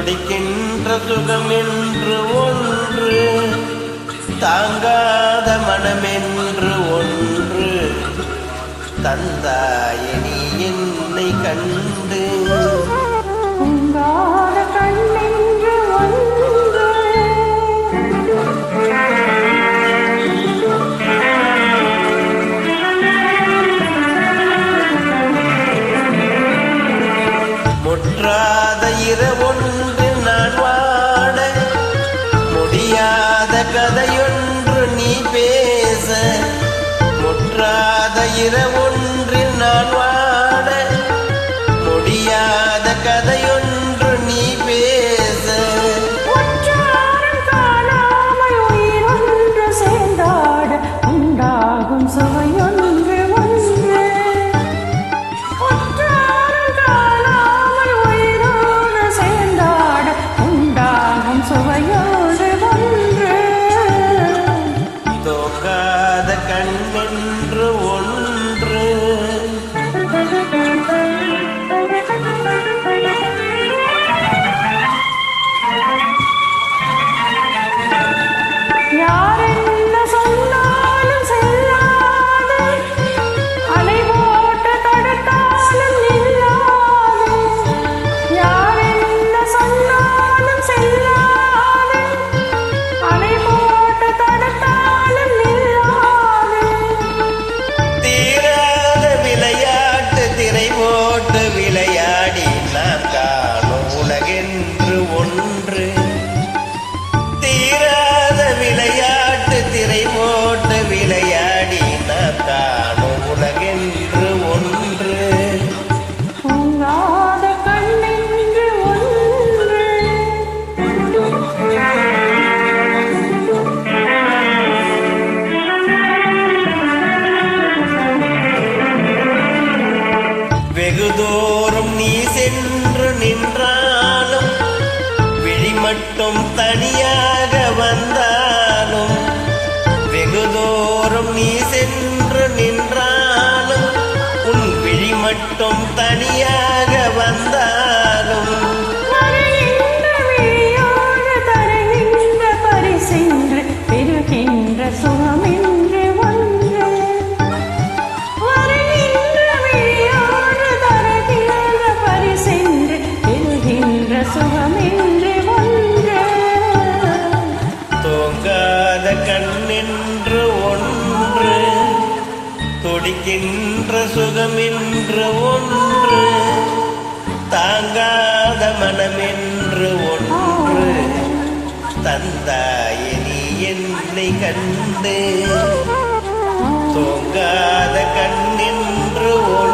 துடிக்கின்ற சுகமென்று ஒன்று, தாங்காத மனமென்று ஒன்று, தந்தாய நீ என்னை கண்டு. உங்காத கண்ணென்று ஒன்று, முற்றாத இரவொன்று நான் வாட, முடியாத கதையொன்று நீ பேச. முற்றாத இரவொன்றில் நான் வாட, முடியாத கதையொன்று நீ பேச. ஒற்றாரம் காணாமல் உயிரொன்று சேர்ந்தாட உண்டாகும் சுவையொன்று ஒன்று. ஒற்றாரம் காணாமல் உயிரோடு சேர்ந்தாட உண்டாகும் சுவையொன்று ஒன்று. தோக்காத கண்ணென்று ஒன்று, யார் என்ன சொன்னாலும் செல்லாது, அலை போட்டு தடுத்தாலும் நில்லாது. யார் என்ன சொன்னாலும் செல்லாது, அலை போட்டு தடுத்தாலும் நில்லாது. தீராத விளையாட்டு திரை போட்டு விளையாடி நாம் காணும் உலகென்று ஒன்று. தீராத விளையாட்டு திரை போட்டு விளையாடி நாம் காணும் உலகென்று ஒன்று. உங்காத கண்ணென்று ஒன்று, வெகு தூரம் நீ சென்று நின்றாலும், விழி மட்டும் தனியாக வந்தாலும். வெகு தூரம் நீ சென்று நின்றாலும், உன் விழி மட்டும் தனியாக வந்தாலும். வருகின்ற விழியோடு தருகின்ற பரிசென்று பெறுகின்ற சுகமென்று ஒன்று. வருகின்ற விழியோடு தருகின்ற பரிசென்று பெறுகின்ற சுகமென்று ஒன்று. தூங்காத கண்ணென்று ஒன்று, துடிக்கின்ற சுகமென்று ஒன்று, தாங்காத மனமென்று ஒன்று, தந்தாய நீ என்னை கண்டு. தூங்காத கண்ணென்று ஒன்று.